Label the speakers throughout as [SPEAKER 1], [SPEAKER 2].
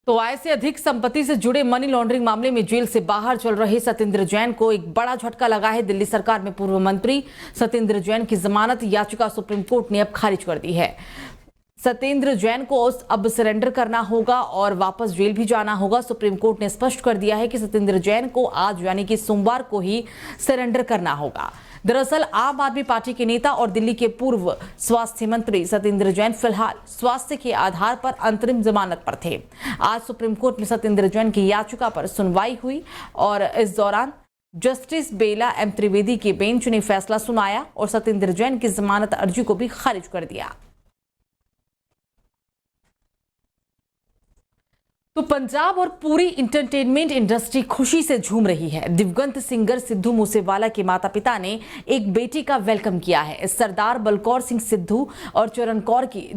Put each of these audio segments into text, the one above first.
[SPEAKER 1] तो आय से अधिक संपत्ति से जुड़े मनी लॉन्ड्रिंग मामले में जेल से बाहर चल रहे सत्येंद्र जैन को एक बड़ा झटका लगा है। दिल्ली सरकार में पूर्व मंत्री सत्येंद्र जैन की जमानत याचिका सुप्रीम कोर्ट ने अब खारिज कर दी है। सत्येंद्र जैन को अब सरेंडर करना होगा और वापस जेल भी जाना होगा। सुप्रीम कोर्ट ने स्पष्ट कर दिया है कि सत्येंद्र जैन को आज यानी कि सोमवार को ही सरेंडर करना होगा। दरअसल आम आदमी पार्टी के नेता और दिल्ली के पूर्व स्वास्थ्य मंत्री सत्येंद्र जैन फिलहाल स्वास्थ्य के आधार पर अंतरिम जमानत पर थे। आज सुप्रीम कोर्ट में सत्येंद्र जैन की याचिका पर सुनवाई हुई और इस दौरान जस्टिस बेला एम त्रिवेदी की बेंच ने फैसला सुनाया और सत्येंद्र जैन की जमानत अर्जी को भी खारिज कर दिया। तो पंजाब और पूरी इंटरटेनमेंट इंडस्ट्री खुशी से झूम रही है। दिवंगत सिंगर सिद्धू मूसेवाला के माता पिता ने एक बेटी का वेलकम किया है। सरदार बलकौर सिंह सिद्धू और चरण कौर की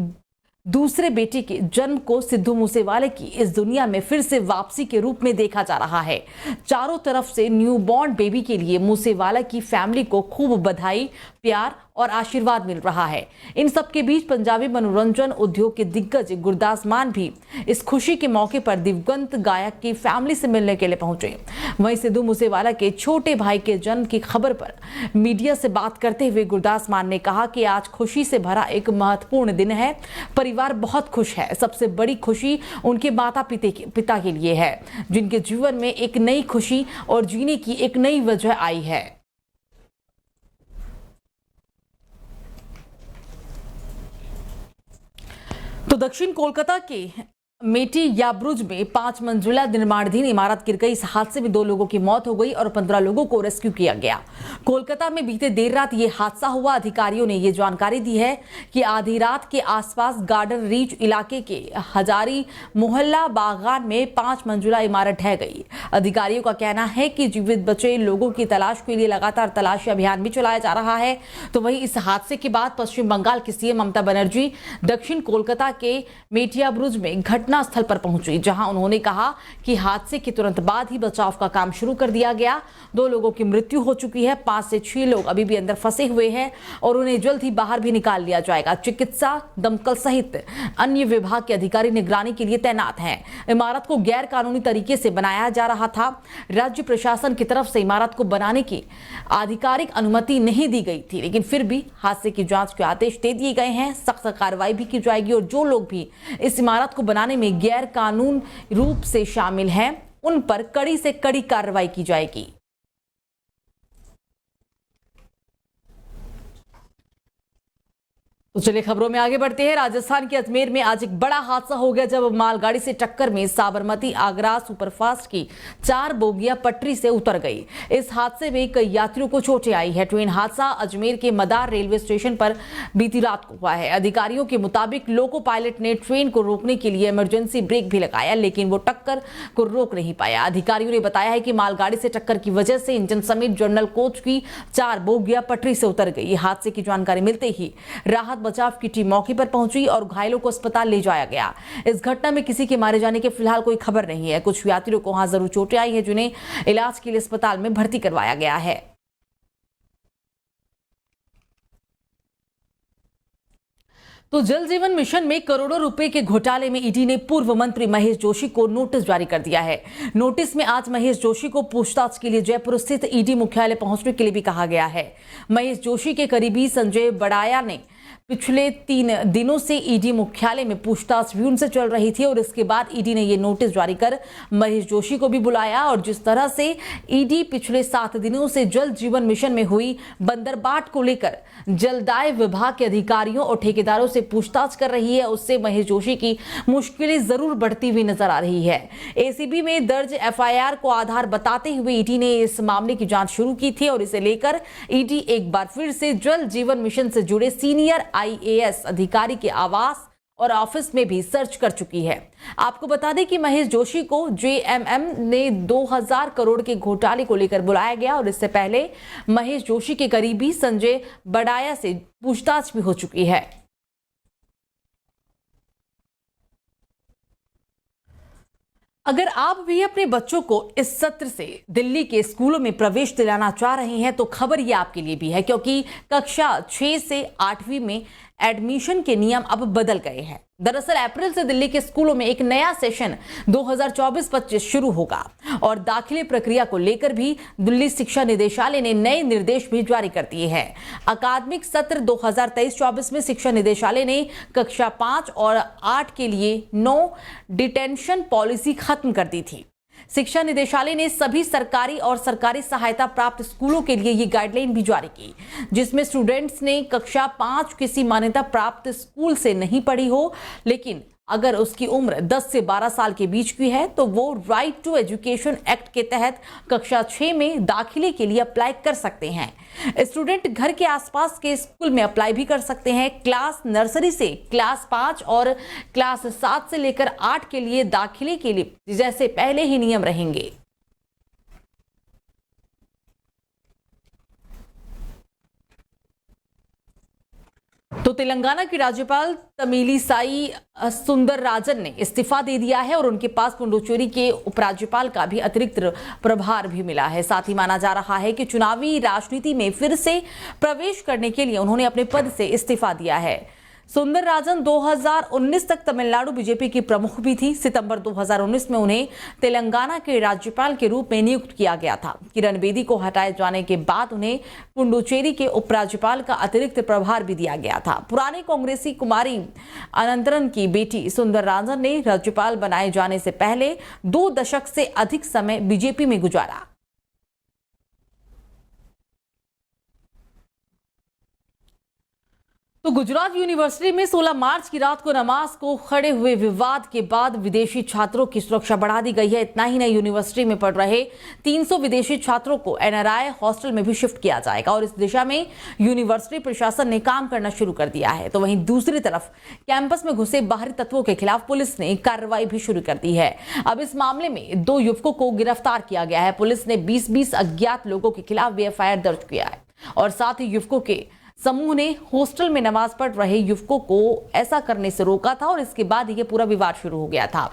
[SPEAKER 1] दूसरे बेटे के जन्म को सिद्धू मूसेवाले की इस दुनिया में फिर से वापसी के रूप में देखा जा रहा है। चारों तरफ से न्यूबॉर्न बेबी के लिए मूसेवाला की फैमिली को खूब बधाई, प्यार और आशीर्वाद मिल रहा है। इन सब के बीच पंजाबी मनोरंजन उद्योग के दिग्गज गुरदास मान भी इस खुशी के मौके पर दिवंगत गायक की फैमिली से मिलने के लिए पहुंचे। वहीं सिद्धू मूसेवाला के छोटे भाई के जन्म की खबर पर मीडिया से बात करते हुए गुरदास मान ने कहा कि आज खुशी से भरा एक महत्वपूर्ण दिन है। परिवार बहुत खुश है। सबसे बड़ी खुशी उनके माता पिता के लिए है, जिनके जीवन में एक नई खुशी और जीने की एक नई वजह आई है। तो दक्षिण कोलकाता के मेटी या ब्रुज में 5 मंजिला निर्माणाधीन इमारत गिर गई। इस हादसे में 2 लोगों की मौत हो गई और 15 लोगों को रेस्क्यू किया गया। कोलकाता में बीते देर रात ये हादसा हुआ। अधिकारियों ने ये जानकारी दी है कि आधी रात के आसपास गार्डन रीच इलाके के हजारी मोहल्ला बागान में 5 मंजिला इमारत ढह गई। अधिकारियों का कहना है कि जीवित बचे लोगों की तलाश के लिए लगातार तलाशी अभियान भी चलाया जा रहा है। तो वहीं इस हादसे के बाद पश्चिम बंगाल की सीएम ममता बनर्जी दक्षिण कोलकाता के मेटिया ब्रुज में घटनास्थल पर पहुंची, जहां उन्होंने कहा कि हादसे के तुरंत बाद ही बचाव का काम शुरू कर दिया गया। 2 लोगों की मृत्यु हो चुकी है। 5 से 6 लोग अभी भी अंदर फंसे हुए हैं और उन्हें जल्द ही बाहर भी निकाल लिया जाएगा। चिकित्सा, दमकल सहित अन्य विभाग के अधिकारी निगरानी के लिए तैनात हैं। इमारत को गैर कानूनी तरीके से बनाया जा रहा था। राज्य प्रशासन की तरफ से इमारत को बनाने की आधिकारिक अनुमति नहीं दी गई थी, लेकिन फिर भी हादसे की जांच के आदेश दे दिए गए हैं। सख्त कार्रवाई भी की जाएगी और जो लोग भी इस इमारत को बनाने में गैर कानून रूप से शामिल हैं, उन पर कड़ी से कड़ी कार्रवाई की जाएगी। तो चलिए खबरों में आगे बढ़ते हैं। राजस्थान के अजमेर में आज एक बड़ा हादसा हो गया, जब मालगाड़ी से टक्कर में साबरमती आगरा सुपरफास्ट की 4 बोगियां पटरी से उतर गई। इस हादसे में कई यात्रियों को चोटें आई है। ट्रेन हादसा अजमेर के मदार रेलवे स्टेशन पर बीती रात को हुआ है। अधिकारियों के मुताबिक लोको पायलट ने ट्रेन को रोकने के लिए इमरजेंसी ब्रेक भी लगाया, लेकिन वो टक्कर को रोक नहीं पाया। अधिकारियों ने बताया है कि मालगाड़ी से टक्कर की वजह से इंजन समेत जनरल कोच की 4 बोगियां पटरी से उतर गई। हादसे की जानकारी मिलते ही राहत बचाव की टीम मौके पर पहुंची और घायलों को अस्पताल ले जाया गया। इस घटना में किसी के मारे जाने की फिलहाल कोई खबर नहीं है। कुछ यात्रियों को वहां जरूर चोटें आई है, जिन्हें इलाज के लिए अस्पताल में भर्ती करवाया गया है। तो जल जीवन मिशन में करोड़ों रुपए के घोटाले में ईडी ने पूर्व मंत्री महेश जोशी को नोटिस जारी कर दिया है। नोटिस में आज महेश जोशी को पूछताछ के लिए जयपुर स्थित ईडी मुख्यालय पहुंचने के लिए भी कहा गया है। महेश जोशी के करीबी संजय बड़ाया ने पिछले 3 दिनों से ईडी मुख्यालय में पूछताछ भी उनसे चल रही थी और इसके बाद ईडी ने ये नोटिस जारी कर महेश जोशी को भी बुलाया। और जिस तरह से ईडी पिछले 7 दिनों से जल जीवन मिशन में हुई बंदरबाट को लेकर जलदाय विभाग के अधिकारियों और ठेकेदारों से पूछताछ कर रही है, उससे महेश जोशी की मुश्किलें जरूर बढ़ती हुई नजर आ रही है। एसीबी में दर्ज एफआईआर को आधार बताते हुए ईडी ने इस मामले की जांच शुरू की थी और इसे लेकर ईडी एक बार फिर से जल जीवन मिशन से जुड़े सीनियर आईएएस अधिकारी के आवास और ऑफिस में भी सर्च कर चुकी है। आपको बता दें कि महेश जोशी को जेएमएम ने 2000 करोड़ के घोटाले को लेकर बुलाया गया और इससे पहले महेश जोशी के करीबी संजय बड़ाया से पूछताछ भी हो चुकी है। अगर आप भी अपने बच्चों को इस सत्र से दिल्ली के स्कूलों में प्रवेश दिलाना चाह रहे हैं तो खबर ये आपके लिए भी है, क्योंकि कक्षा 6 से 8वीं में एडमिशन के नियम अब बदल गए हैं। दरअसल अप्रैल से दिल्ली के स्कूलों में एक नया सेशन 2024-25 शुरू होगा और दाखिले प्रक्रिया को लेकर भी दिल्ली शिक्षा निदेशालय ने नए निर्देश भी जारी कर दिए हैं। अकादमिक सत्र 2023-24 में शिक्षा निदेशालय ने कक्षा 5 और 8 के लिए नो डिटेंशन पॉलिसी खत्म कर दी थी। शिक्षा निदेशालय ने सभी सरकारी और सरकारी सहायता प्राप्त स्कूलों के लिए ये गाइडलाइन भी जारी की, जिसमें स्टूडेंट्स ने कक्षा 5 किसी मान्यता प्राप्त स्कूल से नहीं पढ़ी हो, लेकिन अगर उसकी उम्र 10 से 12 साल के बीच की है तो वो राइट टू एजुकेशन एक्ट के तहत कक्षा 6 में दाखिले के लिए अप्लाई कर सकते हैं। स्टूडेंट घर के आसपास के स्कूल में अप्लाई भी कर सकते हैं। क्लास नर्सरी से क्लास 5 और क्लास 7 से लेकर 8 के लिए दाखिले के लिए जैसे पहले ही नियम रहेंगे। तो तेलंगाना की राज्यपाल तमिलिसाई सुंदरराजन ने इस्तीफा दे दिया है और उनके पास पुडुचेरी के उपराज्यपाल का भी अतिरिक्त प्रभार भी मिला है। साथ ही माना जा रहा है कि चुनावी राजनीति में फिर से प्रवेश करने के लिए उन्होंने अपने पद से इस्तीफा दिया है। सुंदरराजन 2019 तक तमिलनाडु बीजेपी की प्रमुख भी थी। सितंबर 2019 में उन्हें तेलंगाना के राज्यपाल के रूप में नियुक्त किया गया था। किरण बेदी को हटाए जाने के बाद उन्हें पुडुचेरी के उपराज्यपाल का अतिरिक्त प्रभार भी दिया गया था। पुराने कांग्रेसी कुमारी अनंतरन की बेटी सुंदरराजन ने राज्यपाल बनाए जाने से पहले 2 दशक से अधिक समय बीजेपी में गुजारा। तो गुजरात यूनिवर्सिटी में 16 मार्च की रात को नमाज को खड़े हुए विवाद के बाद विदेशी छात्रों की सुरक्षा बढ़ा दी गई है। इतना ही नहीं, यूनिवर्सिटी में पढ़ रहे 300 विदेशी छात्रों को एनआरआई हॉस्टल में भी शिफ्ट किया जाएगा और इस दिशा में यूनिवर्सिटी प्रशासन ने काम करना शुरू कर दिया है। तो वहीं दूसरी तरफ कैंपस में घुसे बाहरी तत्वों के खिलाफ पुलिस ने कार्रवाई भी शुरू कर दी है। अब इस मामले में 2 युवकों को गिरफ्तार किया गया है। पुलिस ने 20 अज्ञात लोगों के खिलाफ भी एफआईआर दर्ज किया है और साथ ही युवकों के समूह ने हॉस्टल में नमाज पढ़ रहे युवकों को ऐसा करने से रोका था और इसके बाद ये पूरा विवाद शुरू हो गया था।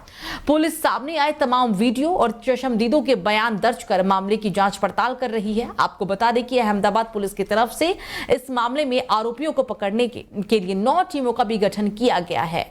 [SPEAKER 1] पुलिस सामने आए तमाम वीडियो और चश्मदीदों के बयान दर्ज कर मामले की जांच पड़ताल कर रही है। आपको बता दें कि अहमदाबाद पुलिस की तरफ से इस मामले में आरोपियों को पकड़ने के लिए 9 टीमों का भी गठन किया गया है।